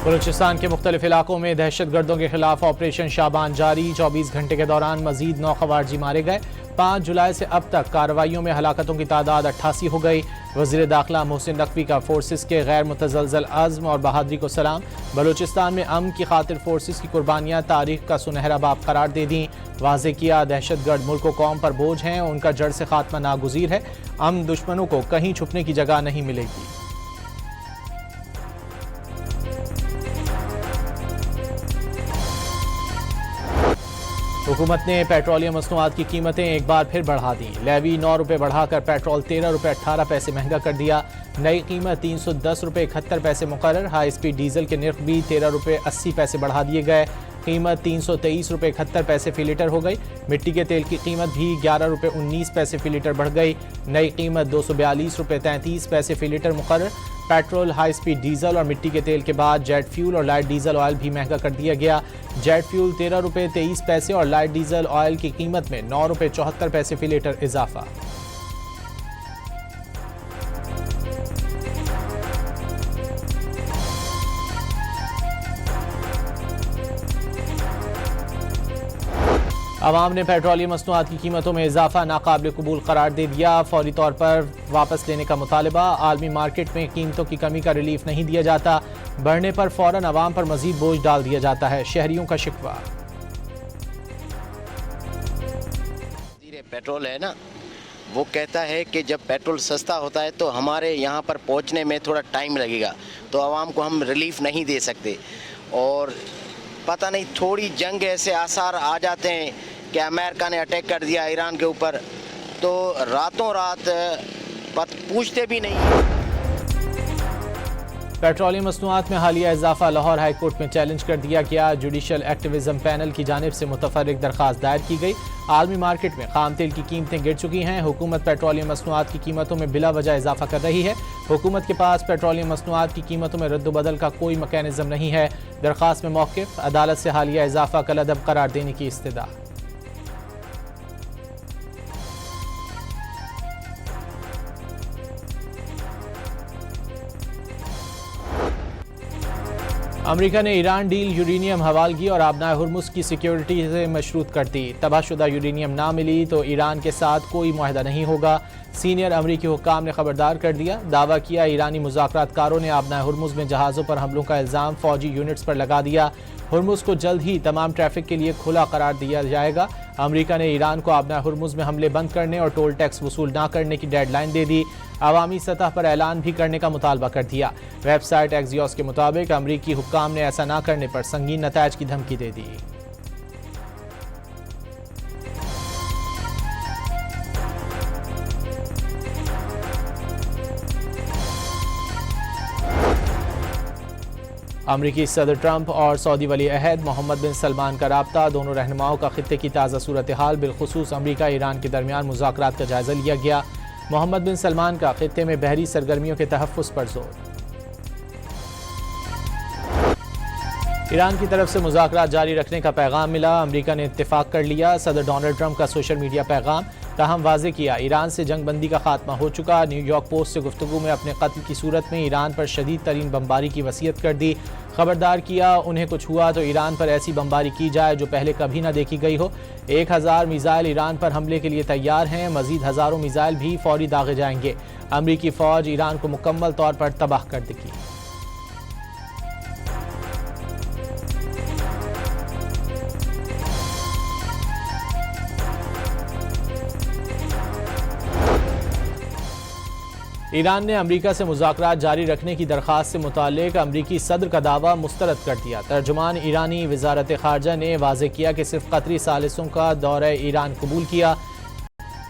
बलूचिस्तान के मुख्तलिफ इलाकों में दहशत गर्दों के खिलाफ ऑपरेशन शाबान जारी। 24 घंटे के दौरान मजीद 9 खवारजी मारे गए। 5 जुलाई से अब तक कार्रवाइयों में हलाकतों की तादाद 88 हो गई। वज़ीर दाखिला मोहसिन नकवी का फोर्सेस के गैर मुतज़लज़ल अज़्म और बहादुरी को सलाम। बलूचिस्तान में अमन की खातिर फोर्सेस की कुर्बानियाँ तारीख का सुनहरा बाब करार दे दी। वाज़े किया दहशत गर्द मुल्क व कौम पर बोझ हैं, उनका जड़ से खात्मा नागुज़ीर है। अमन दुश्मनों को कहीं छुपने की जगह नहीं मिलेगी। हुकूमत ने पेट्रोलियम मसनूआत की कीमतें एक बार फिर बढ़ा दी। लेवी 9 रुपये बढ़ाकर पेट्रोल 13 रुपये 18 पैसे महंगा कर दिया। नई कीमत 310 रुपये 71 पैसे मुकर्रर। हाई स्पीड डीजल के नर्ख भी 13 रुपये 80 पैसे बढ़ा दिए गए। कीमत 323 रुपये 71 पैसे फी लीटर हो गई। मिट्टी के तेल की कीमत भी 11 रुपये 19 पैसे फी लीटर बढ़ गई। नई कीमत 242 रुपये 33 पैसे फी लीटर मुकर्रर। पेट्रोल, हाई स्पीड डीजल और मिट्टी के तेल के बाद जेट फ्यूल और लाइट डीजल ऑयल भी महंगा कर दिया गया। जेट फ्यूल 13 रुपये 23 पैसे और लाइट डीजल ऑयल की कीमत में 9 रुपये 74 पैसे फी लीटर इजाफा। अवाम ने पेट्रोलियम मसनूआत की कीमतों में इजाफा नाकाबिल कबूल करार दे दिया। फौरी तौर पर वापस लेने का मुतालबा। आलमी मार्केट में कीमतों की कमी का रिलीफ नहीं दिया जाता। बढ़ने पर फौरन अवाम पर मजीद बोझ डाल दिया जाता है, शहरियों का शिकवा। पेट्रोल है ना, वो कहता है कि जब पेट्रोल सस्ता होता है तो हमारे यहाँ पर पहुँचने में थोड़ा टाइम लगेगा, तो आवाम को हम रिलीफ नहीं दे सकते। और पता नहीं थोड़ी जंग ऐसे आसार आ जाते हैं कि अमेरिका ने अटैक कर दिया ईरान के ऊपर, तो रातों रात पूछते भी नहीं। पेट्रोलियम मसनूआत में हालिया इजाफा लाहौर हाई कोर्ट में चैलेंज कर दिया गया। जुडिशल एक्टिविज्म पैनल की जानिब से मुतफर्रिक दरख्वास्त दायर की गई। आलमी मार्केट में खाम तेल की कीमतें गिर चुकी हैं। हुकूमत पेट्रोलियम मसनूआत की कीमतों में बिला वजह इजाफा कर रही है। हुकूमत के पास पेट्रोलियम मसनूआत की कीमतों में रद्द-ओ-बदल का कोई मैकेनिज्म नहीं है। दरख्वास्त में मौक़िफ़, अदालत से हालिया इजाफा कलअदब करार देने की इस्तदा। अमेरिका ने ईरान डील यूरेनियम हवालगी और आबनाए हुर्मुज़ की सिक्योरिटी से मशरूत कर दी। तबाहशुदा यूरेनियम ना मिली तो ईरान के साथ कोई मुआहदा नहीं होगा। सीनियर अमरीकी हुक्काम ने खबरदार कर दिया। दावा किया ईरानी मुज़ाकरातकारों ने आबनाए हुर्मुज़ में जहाज़ों पर हमलों का इल्ज़ाम फौजी यूनिट्स पर लगा दिया। हुर्मुज़ को जल्द ही तमाम ट्रैफिक के लिए खुला करार दिया जाएगा। अमेरिका ने ईरान को आबनाए हुर्मुज़ में हमले बंद करने और टोल टैक्स वसूल न करने की डेडलाइन दे दी। अवामी सतह पर ऐलान भी करने का मुतालबा कर दिया। वेबसाइट एक्सियोस के मुताबिक अमरीकी हुक्काम ने ऐसा न करने पर संगीन नतायज की धमकी दे दी। अमरीकी सदर ट्रंप और सऊदी वली अहद मोहम्मद बिन सलमान का राब्ता। दोनों रहनुमाओं का खित्ते की ताज़ा सूरत हाल, बिलखुसूस अमरीका ईरान के दरमियान मुज़ाकरात का जायज़ा लिया गया। मोहम्मद बिन सलमान का खित्ते में बहरी सरगर्मियों के तहफ़्फ़ुज़ पर जोर। ईरान की तरफ से मुज़ाकरात जारी रखने का पैगाम मिला। अमरीका ने इत्तेफाक कर लिया। सदर डोनाल्ड ट्रंप का सोशल मीडिया पैगाम। ताहम वाज़े किया ईरान से जंग बंदी का खात्मा हो चुका। न्यूयॉर्क पोस्ट से गुफ्तगू में अपने कत्ल की सूरत में ईरान पर शदीद तरीन बमबारी की वसीयत कर दी। खबरदार किया उन्हें कुछ हुआ तो ईरान पर ऐसी बमबारी की जाए जो पहले कभी न देखी गई हो। 1000 मिसाइल ईरान पर हमले के लिए तैयार हैं। मजीद हज़ारों मिसाइल भी फौरी दागे जाएंगे। अमरीकी फ़ौज ईरान को मुकम्मल तौर पर तबाह कर देगी। ईरान ने अमरीका से मुज़ाकरात जारी रखने की दरख्वास्त से मुताल्लिक अमरीकी सदर का दावा मुस्तरद कर दिया। तर्जुमान ईरानी वज़ारत ख़ारजा ने वाज़े किया कि सिर्फ कतरी सालिसों का दौरा ईरान कबूल किया।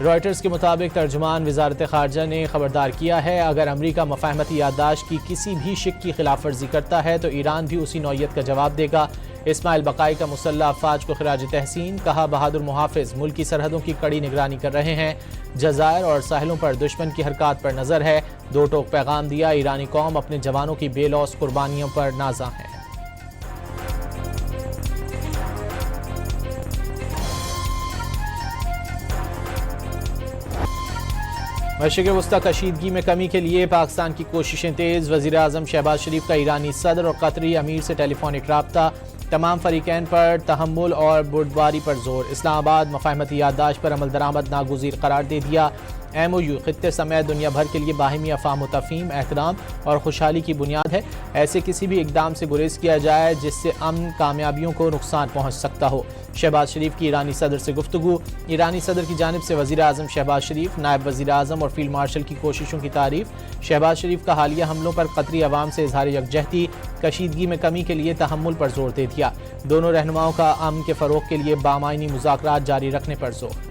रॉयटर्स के मुताबिक तर्जुमान वज़ारत ख़ारजा ने खबरदार किया है अगर अमरीका मफ़ाहमती याददाश्त की किसी भी शिक की खिलाफ वर्जी करता है तो ईरान भी उसी नौइयत का जवाब देगा। इस्माइल बकाई का मुसल्लह अफ़वाज को खिराज तहसीन। कहा बहादुर मुहाफ़िज़ मुल्क की सरहदों की कड़ी निगरानी कर रहे हैं। जज़ायर और साहिलों पर दुश्मन की हरकत पर नज़र है। दो टोक पैगाम दिया। ईरानी कौम अपने जवानों की बेलौस कुर्बानियों पर नाज़ा है। मशरिक़ वस्ता कशीदगी में कमी के लिए पाकिस्तान की कोशिशें तेज़। वज़ीर आज़म शहबाज शरीफ का ईरानी सदर और कतरी अमीर से टेलीफोनिक राब्ता। तमाम फरीकैन पर तहम्मुल और बुर्दबारी पर जोर। इस्लामाबाद मफाहमती याददाश्त पर अमल दरामद नागुज़ीर करार दे दिया। MOU खित्ते समेत दुनिया भर के लिए बाहिमी अफ़ाम तफ़हीम, एहतराम और खुशहाली की बुनियाद है। ऐसे किसी भी इकदाम से गुरेज किया जाए जिससे अमन कामयाबियों को नुकसान पहुँच सकता हो। शहबाज शरीफ की ईरानी सदर से गुफ्तगू। ईरानी सदर की जानिब से वज़ीर आज़म शहबाज शरीफ, नायब वज़ीर आज़म और फील्ड मार्शल की कोशिशों की तारीफ। शहबाज शरीफ का हालिया हमलों पर कतरी अवाम से इजहार यकजहती, कशीदगी में कमी के लिए तहम्मुल पर जोर दे दिया। दोनों रहनुमाओं का अमन के फ़रोग़ के लिए बामायनी मुज़ाकरात जारी रखने पर जोर।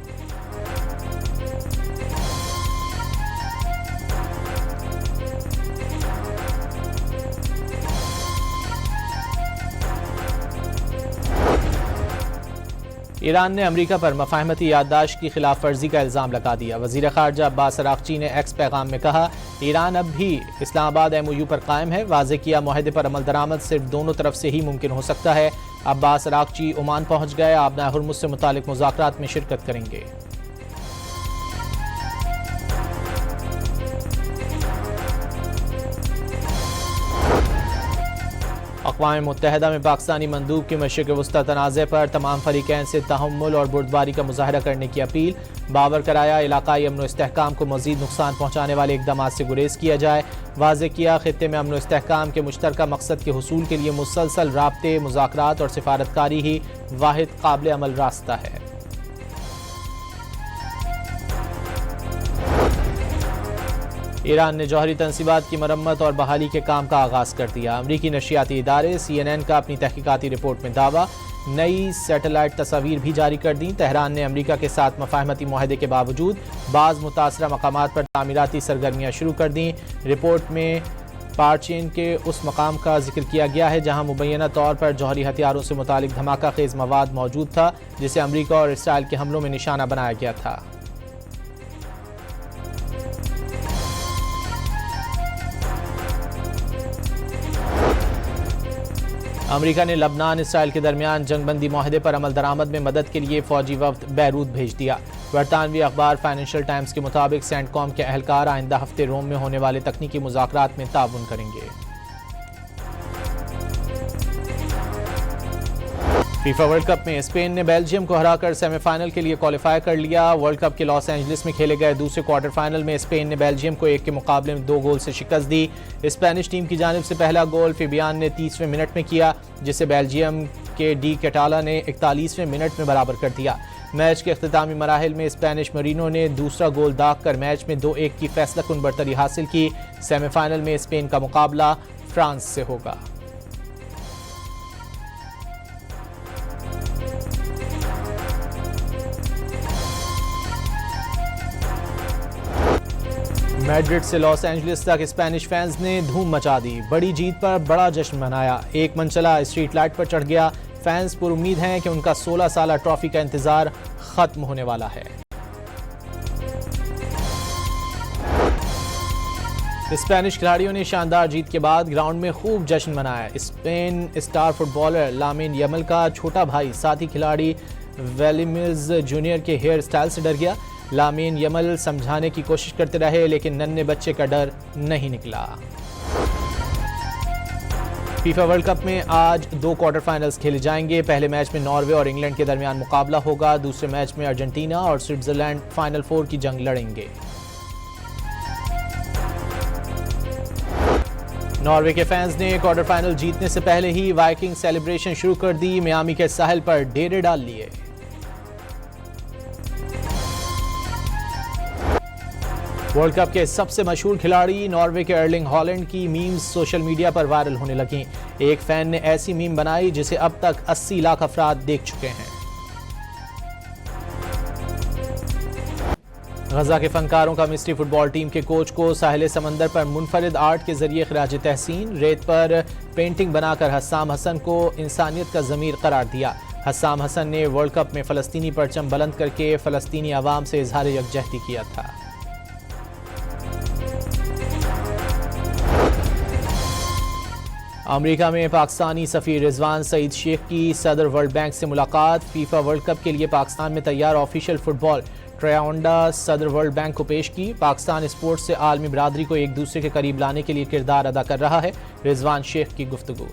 ईरान ने अमरीका पर मफाहमती याददाश्त की खिलाफ वर्जी का इल्ज़ाम लगा दिया। वज़ीर ख़ारजा अब्बास अराग़ची ने एक्स पैगाम में कहा, ईरान अब भी इस्लामाबाद MOU पर कायम है। वाज़े किया, मुआहदे पर अमल दरामद सिर्फ दोनों तरफ से ही मुमकिन हो सकता है। अब्बास अराग़ची ओमान पहुँच गए, आबना हुर्मुज़ से मुतालिक मुज़ाकरात में शिरकत करेंगे। अक़वाम मुत्तहिदा में पाकिस्तानी मंदूब की मशरिक़ वस्ता तनाज़े पर तमाम फरीकैन से तहम्मुल और बुर्दबारी का मुज़ाहरा करने की अपील। बावर कराया, इलाकाई अमन व इस्तेहकाम को मज़ीद नुकसान पहुँचाने वाले इक़दामात से गुरेज किया जाए। वाज़े किया, खित्ते में अमन व इस्तेहकाम के मुश्तरका मकसद के हुसूल के लिए मुसलसल राब्ते, मुज़ाकरात और सिफारतकारी ही वाहिद काबिल अमल रास्ता है। ईरान ने जौहरी तनसीबात की मरम्मत और बहाली के काम का आगाज़ कर दिया। अमरीकी नशियाती इदारे CNN का अपनी तहकीकाती रिपोर्ट में दावा। नई सैटेलाइट तस्वीर भी जारी कर दी। तेहरान ने अमरीका के साथ मफाहमती मुआहदे के बावजूद बाज़ मुतासरा मकामात पर तामीराती सरगर्मियाँ शुरू कर दी। रिपोर्ट में पारचीन के उस मकाम का जिक्र किया गया है जहाँ मुबैना तौर पर जौहरी हथियारों से मुतालिक धमाका खेज मवाद मौजूद था, जिसे अमरीका और इसराइल के हमलों में निशाना बनाया गया था। अमरीका ने लबनान इसराइल के दरमियान जंगबंदी मुआहदे पर अमल दरामद में मदद के लिए फौजी वफ्द बैरूत भेज दिया। बरतानवी अखबार फाइनेंशियल टाइम्स के मुताबिक सेंटकॉम के अहलकार आइंदा हफ्ते रोम में होने वाले तकनीकी मुज़ाकरात में ताउन करेंगे। फीफा वर्ल्ड कप में स्पेन ने बेल्जियम को हराकर सेमीफाइनल के लिए क्वालिफाई कर लिया। वर्ल्ड कप के लॉस एंजलिस में खेले गए दूसरे क्वार्टर फाइनल में स्पेन ने बेल्जियम को 1 के मुकाबले में 2 गोल से शिकस्त दी। स्पेनिश टीम की जानिब से पहला गोल फिबियान ने 30वें मिनट में किया, जिसे बेल्जियम के डी कैटाला ने 41वें मिनट में बराबर कर दिया। मैच के अख्तितामी मराहिल में स्पेनिश मरीनो ने दूसरा गोल दाग कर मैच में 2-1 की फैसलाकुन बरतरी हासिल की। सेमीफाइनल में स्पेन का मुकाबला फ्रांस से होगा। मैड्रिड से लॉस एंजलिस तक स्पेनिश फैंस ने धूम मचा दी। बड़ी जीत पर बड़ा जश्न मनाया। एक मनचला स्ट्रीट लाइट पर चढ़ गया। फैंस पर उम्मीद हैं कि उनका 16 साला ट्रॉफी का इंतजार खत्म होने वाला है। स्पेनिश खिलाड़ियों ने शानदार जीत के बाद ग्राउंड में खूब जश्न मनाया। Spain star footballer Lamine Yamal का छोटा भाई साथी खिलाड़ी वेलिमिज जूनियर के हेयर स्टाइल से डर गया। लामिन यमल समझाने की कोशिश करते रहे, लेकिन नन्हे बच्चे का डर नहीं निकला। फीफा वर्ल्ड कप में आज 2 क्वार्टर फाइनल्स खेले जाएंगे। पहले मैच में नॉर्वे और इंग्लैंड के दरमियान मुकाबला होगा। दूसरे मैच में अर्जेंटीना और स्विट्जरलैंड फाइनल 4 की जंग लड़ेंगे। नॉर्वे के फैंस ने क्वार्टर फाइनल जीतने से पहले ही वाइकिंग सेलिब्रेशन शुरू कर दी। मियामी के साहिल पर डेरे डाल लिए। वर्ल्ड कप के सबसे मशहूर खिलाड़ी नॉर्वे के अर्लिंग हॉलैंड की मीम्स सोशल मीडिया पर वायरल होने लगी। एक फैन ने ऐसी मीम बनाई जिसे अब तक 80 लाख अफराद देख चुके हैं। गजा के फनकारों का मिस्री फुटबॉल टीम के कोच को साहिल समंदर पर मुनफरिद आर्ट के जरिए खिराज तहसीन। रेत पर पेंटिंग बनाकर हस्साम हसन को इंसानियत का ज़मीर करार दिया। हस्साम हसन ने वर्ल्ड कप में फ़लस्तीनी परचम बुलंद करके फ़लस्तीनी अवाम से इजहार यकजहती किया था। अमेरिका में पाकिस्तानी सफ़ीर रिजवान सईद शेख की सदर वर्ल्ड बैंक से मुलाकात। फीफा वर्ल्ड कप के लिए पाकिस्तान में तैयार ऑफिशियल फुटबॉल ट्रायोंडा सदर वर्ल्ड बैंक को पेश की। पाकिस्तान स्पोर्ट्स से आलमी बरादरी को एक दूसरे के करीब लाने के लिए किरदार अदा कर रहा है। रिजवान शेख की गुफ्तगू।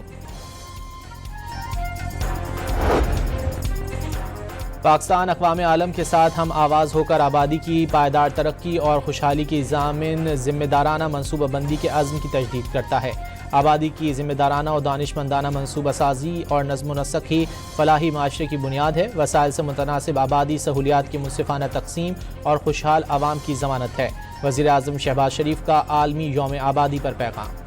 पाकिस्तान अक़वाम आलम के साथ हम आवाज़ होकर आबादी की पायदार तरक्की और खुशहाली की ज़ामिन ज़िम्मेदाराना मनसूबाबंदी के अज़्म की तजदीद करता है। आबादी की ज़िम्मेदाराना और दानिशमंदाना मनसूबा साजी और नज़्म व नस्क ही फलाही माशरे की बुनियाद है। वसाइल से मुतनासिब आबादी, सहूलियात की मुनसिफाना तकसीम और खुशहाल आवाम की ज़मानत है। वज़ीर आज़म शहबाज शरीफ का आलमी यौम आबादी पर पैगाम।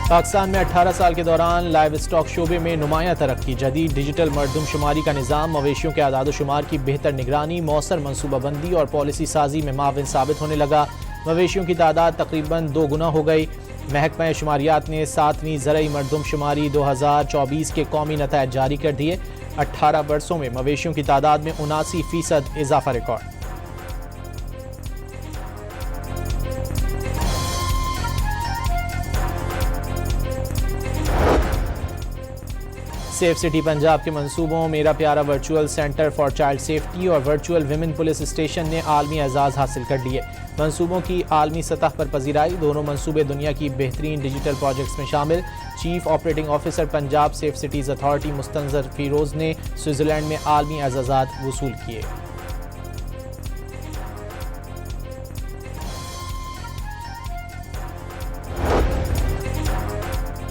पाकिस्तान में 18 साल के दौरान लाइव स्टॉक शोबे में नुमायां तरक्की। जदीद डिजिटल मरदमशुमारी का निज़ाम मवेशियों के आदाद शुमार की बेहतर निगरानी, मौसर मनसूबाबंदी और पॉलिसी साजी में माविन साबित होने लगा। मवेशियों की तादाद तकरीबन 2 गुना हो गई। महकमा शुमारियात ने 7वीं ज़रई मरदमशुमारी 2024 के कौमी नतायज जारी कर दिए। 18 बरसों में मवेशियों की तादाद में 79% इजाफा रिकॉर्ड। सेफ सिटी पंजाब के मंसूबों मेरा प्यारा virtual centre for child safety और वर्चुअल विमेन पुलिस स्टेशन ने आलमी एजाज़ हासिल कर लिए। मंसूबों की आलमी सतह पर पजीराई। दोनों मंसूबे दुनिया की बेहतरीन डिजिटल प्रोजेक्ट्स में शामिल। Chief operating officer Punjab safe cities authority Mustansar Feroz ने स्विट्ज़रलैंड में आलमी एजाज़ात वसूल किए।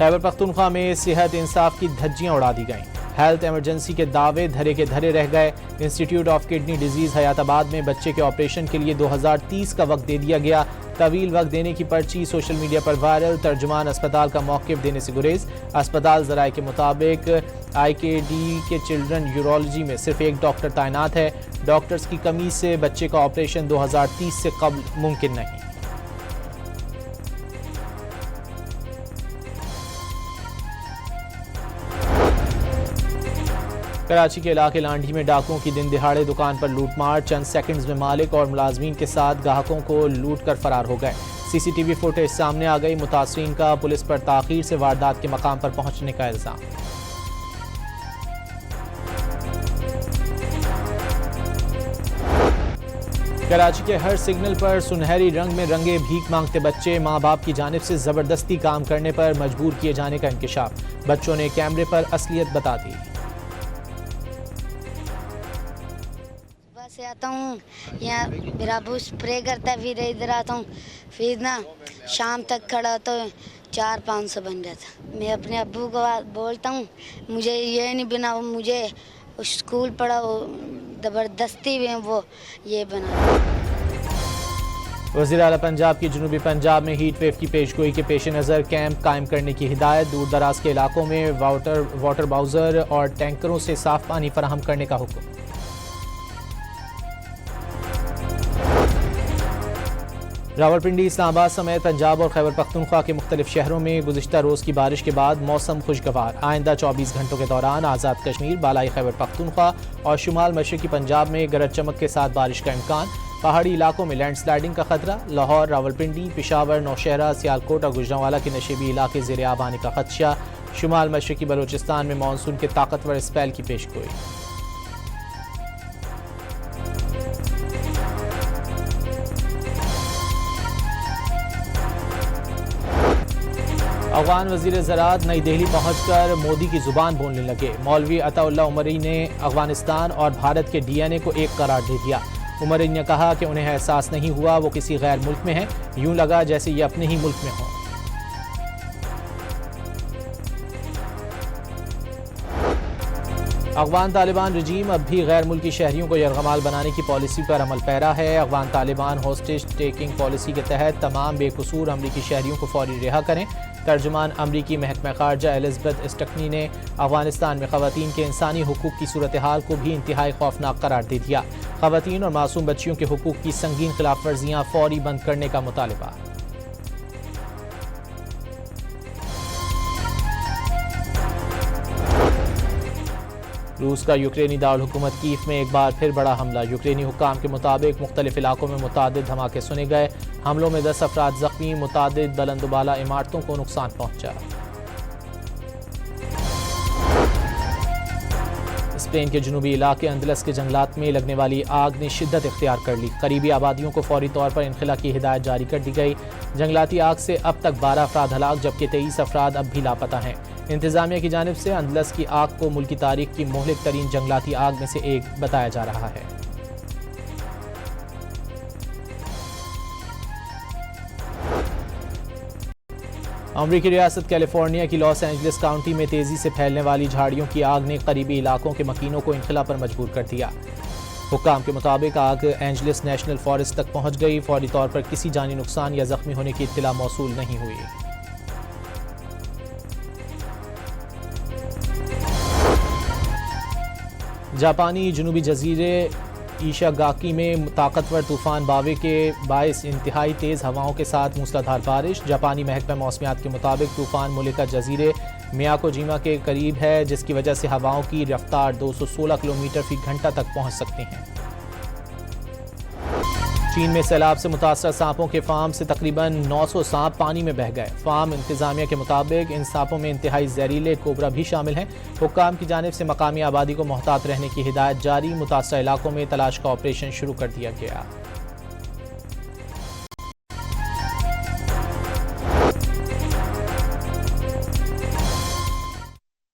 खैबर पख्तूनख्वा में सेहत इंसाफ की धज्जियां उड़ा दी गईं। हेल्थ इमरजेंसी के दावे धरे के धरे रह गए। Institute of kidney disease Hayatabad में बच्चे के ऑपरेशन के लिए 2030 का वक्त दे दिया गया। तवील वक्त देने की पर्ची सोशल मीडिया पर वायरल। तर्जुमान अस्पताल का मौक़िफ़ देने से गुरेज। अस्पताल ज़राए के मुताबिक IKD के चिल्ड्रन यूरोलॉजी में सिर्फ एक डॉक्टर तैनात है। डॉक्टर्स की कमी से बच्चे का ऑपरेशन 2030 से कबल मुमकिन नहीं। कराची के इलाके लांढी में डाकुओं की दिन दिहाड़े दुकान पर लूटमार। चंद सेकंड्स में मालिक और मुलाजमीन के साथ ग्राहकों को लूट कर फरार हो गए। CCTV फुटेज सामने आ गई। मुतासरीन का पुलिस पर ताखीर से वारदात के मकाम पर पहुंचने का इल्जाम। कराची के हर सिग्नल पर सुनहरी रंग में रंगे भीख मांगते बच्चे। माँ बाप की जानिब से जबरदस्ती काम करने पर मजबूर किए जाने का इंकिशाफ। बच्चों ने कैमरे पर असलियत बता दी। से आता हूँ यहाँ मेरा अबू स्प्रे करता है, फिर इधर आता हूँ, फिर ना शाम तक खड़ा तो 400-500 बन जाता। मैं अपने अब्बू को बोलता हूँ मुझे ये नहीं बना, मुझे स्कूल पढ़ा, ज़बरदस्ती में वो ये बना। वज़ीर आला पंजाब की जनूबी पंजाब में हीट वेव की पेशगोई के पेश नज़र कैंप कायम करने की हिदायत। दूर दराज के इलाकों में वाटर बाउज़र और टैंकरों से साफ पानी फराहम करने का हुक्म। रावलपिंडी, इस्लामाबाद समेत पंजाब और खैबर पख्तूनख्वा के मुख्तलिफ शहरों में गुज़िश्ता रोज़ की बारिश के बाद मौसम खुशगवार। आइंदा 24 घंटों के दौरान आज़ाद कश्मीर, बालाई खैबर पख्तूनख्वा और शुमाल मशरक़ी पंजाब में गरज चमक के साथ बारिश का इम्कान। पहाड़ी इलाकों में लैंडस्लाइडिंग का खतरा। लाहौर, रावलपिंडी, पेशावर, नौशहरा, सियालकोट और गुजरांवाला के नशेबी इलाके ज़ेर आब आने का खदशा। शुमाल मशरक़ी बलोचिस्तान में मानसून के ताकतवर स्पेल की पेशगोई। अफगान वज़ीर ज़राअत नई दिल्ली पहुंचकर मोदी की ज़ुबान बोलने लगे। मौलवी अताउल्लाह उमरी ने अफगानिस्तान और भारत के DNA को एक करार दे दिया। उमरी ने कहा कि उन्हें एहसास नहीं हुआ वो किसी गैर मुल्क में हैं, यूं लगा जैसे ये अपने ही मुल्क में हों। अफगान तालिबान रजीम अब भी गैर मुल्की शहरियों को यरगमाल बनाने की पॉलिसी पर अमल पैरा है। Afghan Taliban hostage taking policy के तहत तमाम बेकसूर अमरीकी शहरियों को फौरी रिहा करें। तर्जुमान अमरीकी महकमा खारजा एलिज़ाबेथ स्टकनी ने अफगानिस्तान में ख़वातीन के इंसानी हुकूक की सूरत हाल को भी इंतहाई खौफनाक करार दे दिया। ख़वातीन और मासूम बच्चियों के हुकूक की संगीन खिलाफ वर्जियाँ फौरी बंद करने का मुतालबा। रूस का यूक्रेनी दारुल हुकूमत कीव में एक बार फिर बड़ा हमला। यूक्रेनी हुक्काम के मुताबिक मुख्तलिफ इलाकों में मुतादिद धमाके सुने गए। हमलों में 10 अफराद जख्मी, मुतादिद बुलंदबाला इमारतों को नुकसान पहुंचा। स्पेन के जनूबी इलाके अंदलस के जंगलात में लगने वाली आग ने शिद्दत इख्तियार कर ली। करीबी आबादियों को फौरी तौर पर इनखला की हिदायत जारी कर दी गई। जंगलाती आग से अब तक 12 अफराद हलाक जबकि 23 अफराद अब भी लापता हैं। इंतजामिया की जानिब से अंदलस की आग को मुल्की तारीख की मोहलिक तरीन जंगलाती आग में से एक बताया जा रहा है। अमरीकी रियासत कैलिफोर्निया की लॉस एंजलिस काउंटी में तेजी से फैलने वाली झाड़ियों की आग ने करीबी इलाकों के मकीनों को इनखला पर मजबूर कर दिया। हुक्काम के मुताबिक आग एंजलिस नेशनल फॉरेस्ट तक पहुंच गई। फौरी तौर पर किसी जानी नुकसान या जख्मी होने की इत्तला मौसूल नहीं हुई। जापानी जनूबी जजीरे ईशागाकी में ताकतवर तूफान बावे के बायस इंतहाई तेज़ हवाओं के साथ मूसलाधार बारिश। जापानी महकमा मौसमियात के मुताबिक तूफान मुल्का जजीरे मियाकोजिमा के करीब है, जिसकी वजह से हवाओं की रफ्तार 216 किलोमीटर फी घंटा तक पहुंच सकती हैं। चीन में सैलाब से मुतासर सांपों के फार्म से तकरीबन 900 सांप पानी में बह गए। फार्म इंतजामिया के मुताबिक इन सांपों में इंतहाई जहरीले कोबरा भी शामिल हैं। हुक्काम की जानिब से मकामी आबादी को मोहतात रहने की हिदायत जारी। मुतासर इलाकों में तलाश का ऑपरेशन शुरू कर दिया गया।